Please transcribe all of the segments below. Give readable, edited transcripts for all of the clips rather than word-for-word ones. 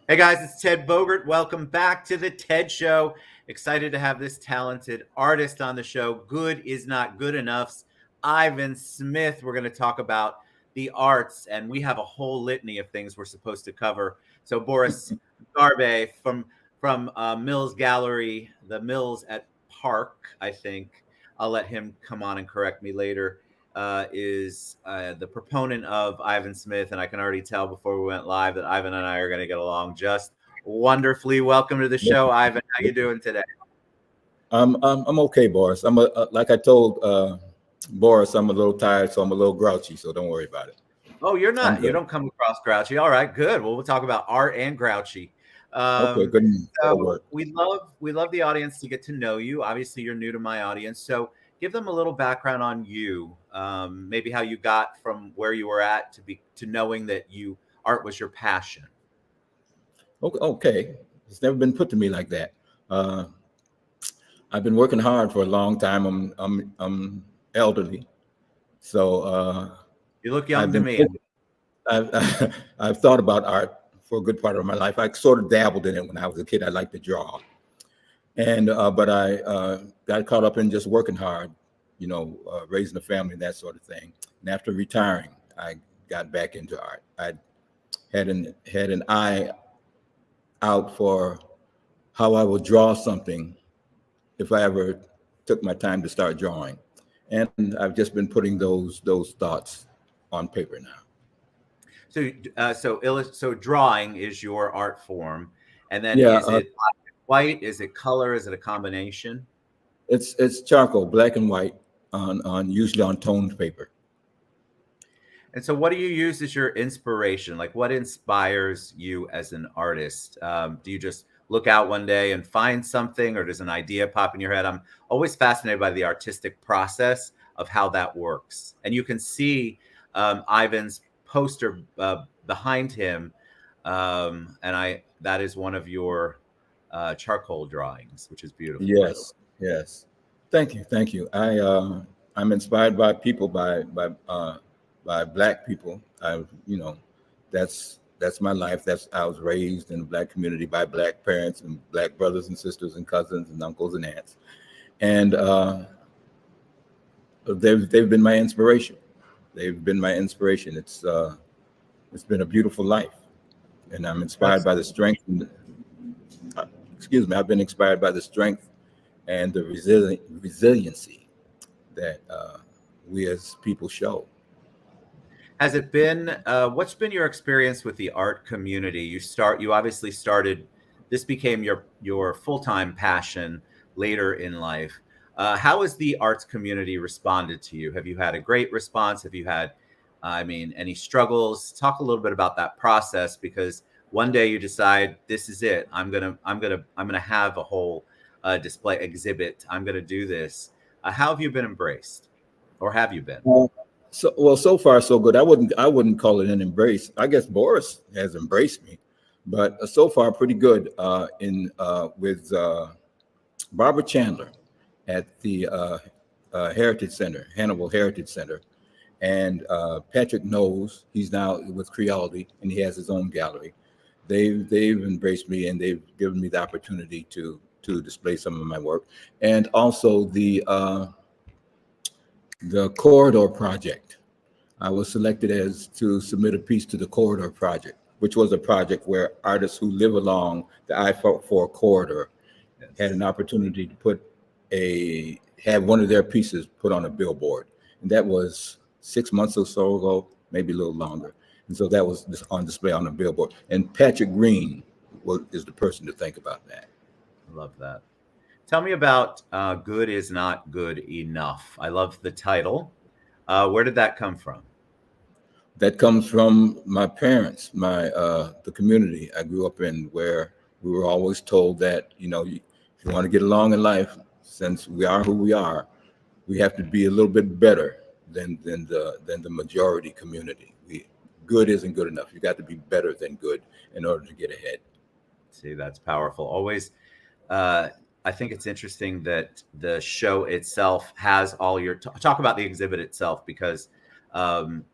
Hey guys, it's Ted Bogert. Welcome back to the TED Show. Excited to have this talented artist on the show. Good is not good enough's Ivan Smith. We're going to talk about the arts, and we have a whole litany of things we're supposed to cover. So Boris Garbe from Mills Gallery, the Mills at Park, I think. I'll let him come on and correct me later. Is the proponent of Ivan Smith, and I can already tell before we went live that Ivan and I are going to get along just wonderfully. Welcome to the show, Ivan. How you doing today? I'm okay, Boris. Like I told Boris, I'm a little tired, so I'm a little grouchy. So don't worry about it. Oh, you're I'm not. You good. don't come across grouchy. All right, good. Well, we'll talk about art and grouchy. Okay, Um, good. That'll so work. we love the audience to get to know you. Obviously, you're new to my audience, so give them a little background on you. Maybe how you got from where you were at to knowing that you art was your passion. Okay. It's never been put to me like that. Uh, I've been working hard for a long time. I'm elderly, so You look I've young to been me. I've I've thought about art for a good part of my life. I sort of dabbled in it when I was a kid. I liked to draw, and but I got caught up in just working hard, raising a family and that sort of thing. And after retiring, I got back into art. I had an eye out for how I would draw something if I ever took my time to start drawing, and I've just been putting those thoughts on paper now. So drawing is your art form, and then Yeah, is it black and white? Is it color? Is it a combination? it's charcoal, black and white, on usually on toned paper. And so, what do you use as your inspiration? Like, what inspires you as an artist? Do you just look out one day and find something, or does an idea pop in your head? I'm always fascinated by the artistic process of how that works. And you can see Ivan's poster behind him, and I that is one of your charcoal drawings, which is beautiful, by the way. Yes, yes. Thank you. I'm inspired by people, by black people. That's my life. That's I was raised in the black community by black parents and black brothers and sisters and cousins and uncles and aunts, and they've been my inspiration. They've been my inspiration. It's been a beautiful life, and I'm inspired by the Absolutely. strength. Excuse me. I've been inspired by the strength and the resiliency that we as people show. Has it been what's been your experience with the art community? You obviously started this became your full-time passion later in life. How has the arts community responded to you? Have you had a great response? Have you had any struggles? Talk a little bit about that process because one day you decide this is it. I'm gonna have a whole display exhibit. I'm gonna do this. How have you been embraced, or have you been? So far so good. I wouldn't call it an embrace. I guess Boris has embraced me, but so far pretty good. In with Barbara Chandler at the Heritage Center, Hannibal Heritage Center, and Patrick Knowles. He's now with Creality, and he has his own gallery. They've embraced me, and they've given me the opportunity to display some of my work, and also the Corridor Project. I was selected as to submit a piece to the Corridor Project, which was a project where artists who live along the I-4 corridor had Yes. an opportunity to have one of their pieces put on a billboard. And that was 6 months or so ago, maybe a little longer. And so that was on display on the billboard. And Patrick Green is the person to think about that. I love that. Tell me about Good is Not Good Enough. I love the title. Where did that come from? That comes from my parents, the community I grew up in, where we were always told that if you want to get along in life, since we are who we are, we have to be a little bit better than the majority community. Good isn't good enough. You got to be better than good in order to get ahead. See, that's powerful. Always, uh, I think it's interesting that the show itself has all your talk about the exhibit itself because um,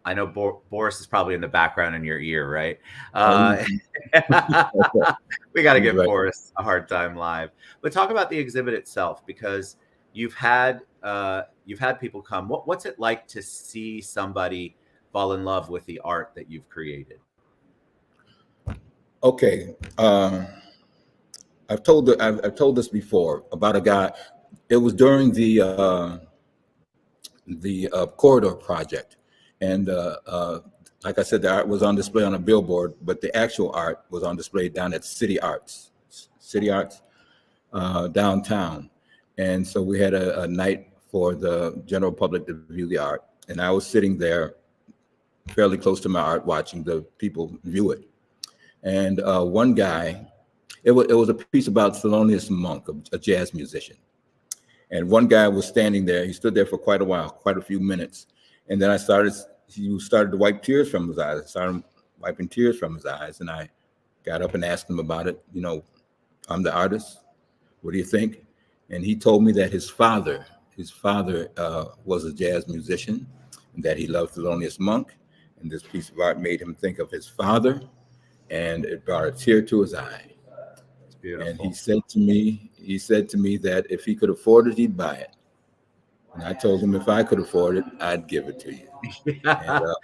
I know Boris is probably in the background in your ear, right? He's, We got to he's give right. Boris a hard time live. But talk about the exhibit itself, because you've had people come. What's it like to see somebody fall in love with the art that you've created? Okay. I've told this before about a guy. It was during the corridor project, and like I said, the art was on display on a billboard, but the actual art was on display down at City Arts downtown. And so we had a night for the general public to view the art, and I was sitting there fairly close to my art, watching the people view it. And one guy, it was a piece about Thelonious Monk, a jazz musician. And one guy was standing there. He stood there for quite a while, quite a few minutes. And then he started to wipe tears from his eyes. I started wiping tears from his eyes. And I got up and asked him about it. You know, I'm the artist. What do you think? And he told me that his father was a jazz musician, and that he loved Thelonious Monk. And this piece of art made him think of his father, and it brought a tear to his eye. It's And beautiful. he said to me that if he could afford it, he'd buy it. And I told him if I could afford it, I'd give it to you. And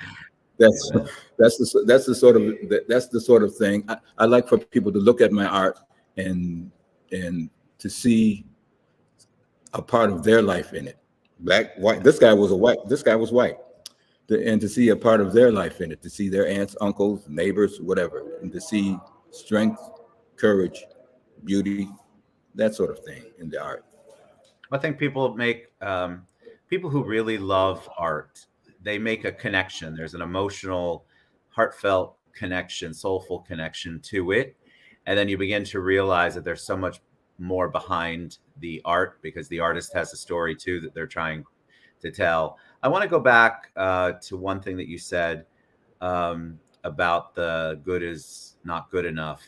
that's Yeah. that's the sort of thing I like for people to look at my art and to see a part of their life in it. Black, white. This guy was white. This guy was white. And to see a part of their life in it, to see their aunts, uncles, neighbors, whatever, and to see strength, courage, beauty, that sort of thing in the art. I think people who really love art, they make a connection. There's an emotional, heartfelt connection, soulful connection to it. And then you begin to realize that there's so much more behind the art, because the artist has a story too that they're trying to tell. I want to go back to one thing that you said about the good is not good enough.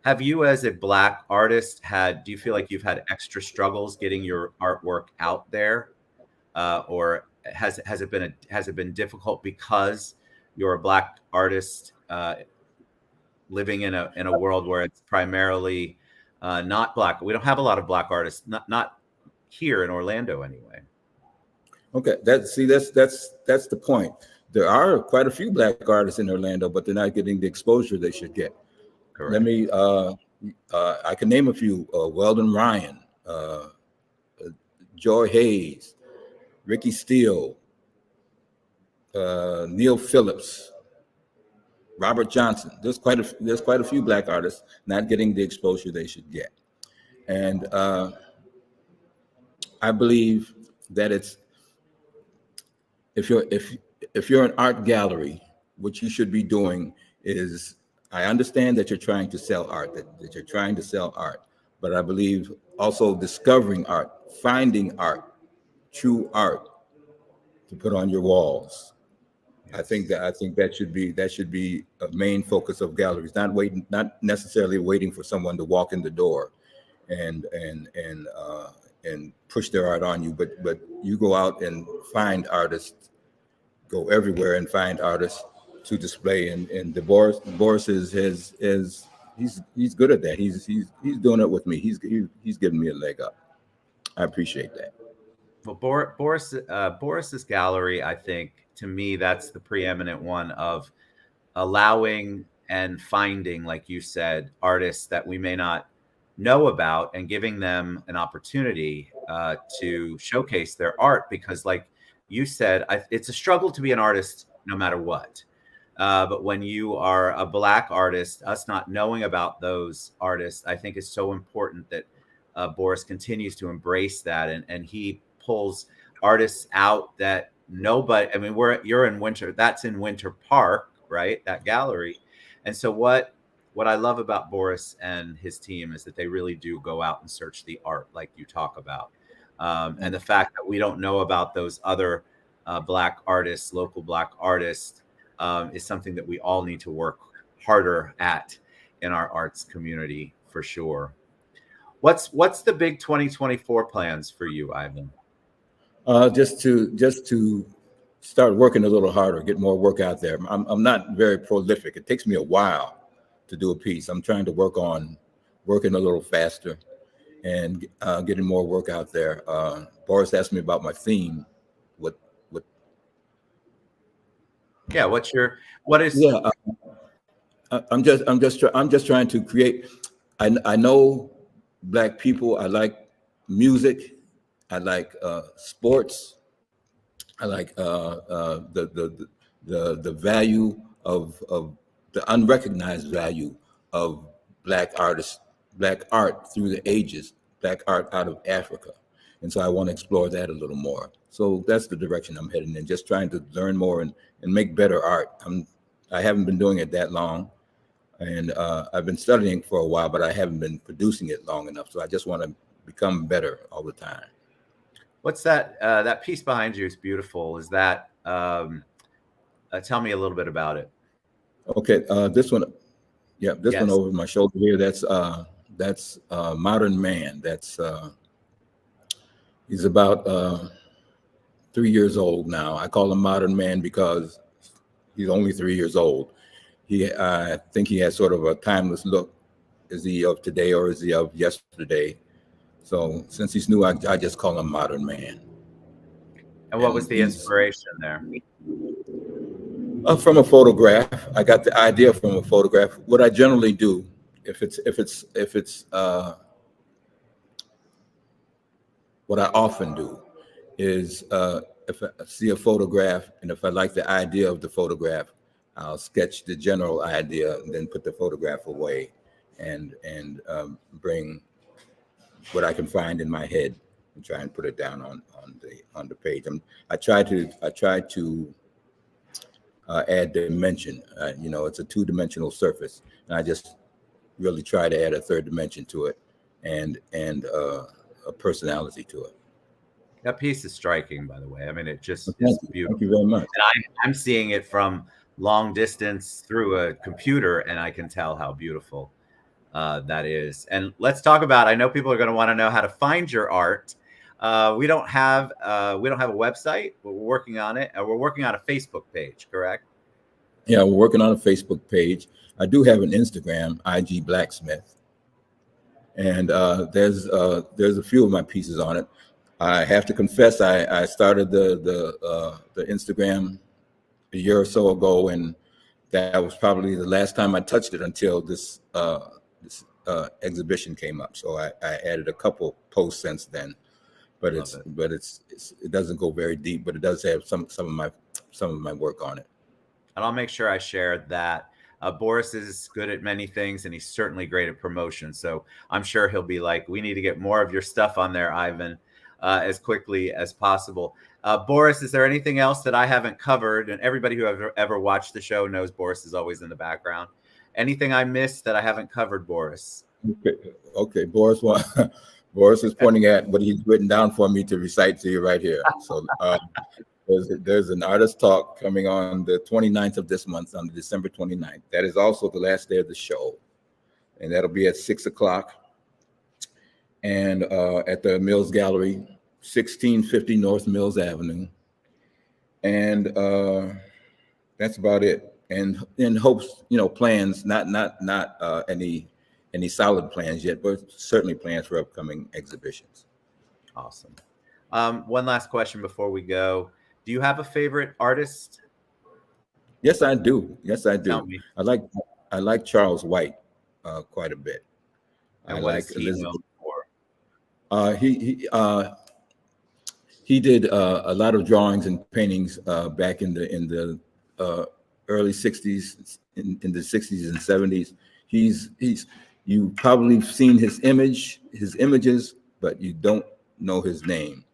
Have you, as a Black artist, do you feel like you've had extra struggles getting your artwork out there? Or has it been difficult because you're a Black artist living in a world where it's primarily not Black? We don't have a lot of Black artists, not here in Orlando anyway. Okay, that's the point. There are quite a few Black artists in Orlando, but they're not getting the exposure they should get. Let Correct. me, I can name a few: Weldon Ryan, Joy Hayes, Ricky Steele, Neil Phillips, Robert Johnson. There's quite a few Black artists not getting the exposure they should get, and I believe that if you're an art gallery, what you should be doing is, I understand that you're trying to sell art, that you're trying to sell art, but I believe also discovering art, finding art, true art to put on your walls. Yes. I think that should be a main focus of galleries, not necessarily waiting for someone to walk in the door and push their art on you, but you go out and find artists, go everywhere and find artists to display. And the Boris is he's good at that. He's doing it with me. He's giving me a leg up. I appreciate that. Well, Boris's gallery, I think, to me, that's the preeminent one of allowing and finding, like you said, artists that we may not know about, and giving them an opportunity to showcase their art. Because, like you said, it's a struggle to be an artist no matter what. But when you are a Black artist, us not knowing about those artists, I think is so important that Boris continues to embrace that, and he pulls artists out that nobody. I mean, you're in Winter. That's in Winter Park, right? That gallery. And so what I love about Boris and his team is that they really do go out and search the art, like you talk about, and the fact that we don't know about those other Black artists, local Black artists, is something that we all need to work harder at in our arts community, for sure. What's the big 2024 plans for you, Ivan? Just to start working a little harder, get more work out there. I'm not very prolific. It takes me a while to do a piece. I'm trying to work on working a little faster and getting more work out there. Boris asked me about my theme. What? Yeah. What is? Yeah, I'm just trying to create. I know Black people. I like music. I like sports. I like the value of the unrecognized value of Black artists, Black art through the ages, Black art out of Africa, and so I want to explore that a little more. So that's the direction I'm heading in. Just trying to learn more and make better art. I haven't been doing it that long, and I've been studying for a while, but I haven't been producing it long enough. So I just want to become better all the time. What's that? That piece behind you is beautiful. Is that? Tell me a little bit about it. Okay, this one, yeah, this Yes. one over my shoulder here. That's Modern Man. He's about 3 years old now. I call him Modern Man because he's only 3 years old. I think he has sort of a timeless look. Is he of today or is he of yesterday? So since he's new, I just call him Modern Man. And what was the inspiration there? From a photograph. I got the idea from a photograph. What I generally do, what I often do is if I see a photograph and if I like the idea of the photograph, I'll sketch the general idea and then put the photograph away and bring what I can find in my head and try and put it down on the page. I try to add dimension. It's a two-dimensional surface, and I just really try to add a third dimension to it and a personality to it. That piece is striking, by the way. I mean, it just is beautiful. Thank you very much. And I'm seeing it from long distance through a computer, and I can tell how beautiful that is. And let's talk about. I know people are going to want to know how to find your art. We don't have a website, but we're working on it. We're working on a Facebook page, correct? Yeah, we're working on a Facebook page. I do have an Instagram, IG Blacksmith, and there's a few of my pieces on it. I have to confess, I started the Instagram a year or so ago, and that was probably the last time I touched it until this exhibition came up. So I added a couple posts since then, but it doesn't go very deep, but it does have some of my work on it. And I'll make sure I share that. Boris is good at many things, and he's certainly great at promotion. So I'm sure he'll be like, we need to get more of your stuff on there, Ivan, as quickly as possible. Boris, is there anything else that I haven't covered? And everybody who ever watched the show knows Boris is always in the background. Anything I missed that I haven't covered, Boris? Okay. Boris. Boris is pointing at what he's written down for me to recite to you right here. So there's an artist talk coming on the 29th of this month, on December 29th. That is also the last day of the show, and that'll be at 6:00, and at the Mills Gallery, 1650 North Mills Avenue, and that's about it. And in hopes, plans, not any solid plans yet, but certainly plans for upcoming exhibitions. Awesome. One last question before we go. Do you have a favorite artist? Yes, I do. Tell me. I like Charles White quite a bit. And I what like is he known for? He did a lot of drawings and paintings back in the early 60s, in the 60s and 70s. You probably seen his images, but you don't know his name.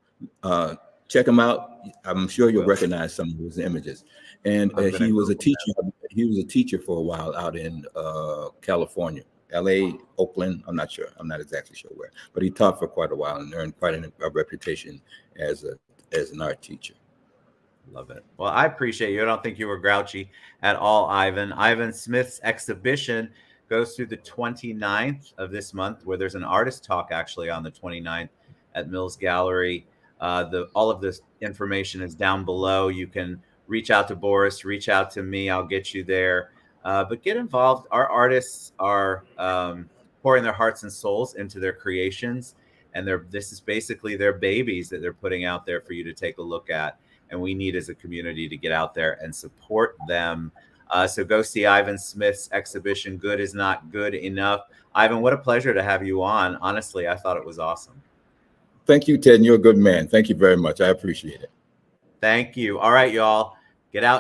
Check him out. I'm sure you'll recognize some of his images. And he was a teacher. He was a teacher for a while out in California, LA, Oakland. I'm not sure. I'm not exactly sure where, but he taught for quite a while and earned quite a reputation as an art teacher. Love it. Well, I appreciate you. I don't think you were grouchy at all, Ivan. Ivan Smith's exhibition goes through the 29th of this month, where there's an artist talk actually on the 29th at Mills Gallery. all of this information is down below. You can reach out to Boris, reach out to me. I'll get you there. But get involved. Our artists are pouring their hearts and souls into their creations, and this is basically their babies that they're putting out there for you to take a look at. And we need, as a community, to get out there and support them. So go see Ivan Smith's exhibition, Good Is Not Good Enough. Ivan, what a pleasure to have you on. Honestly, I thought it was awesome. Thank you, Ted. And you're a good man. Thank you very much. I appreciate it. Thank you. All right, y'all. Get out.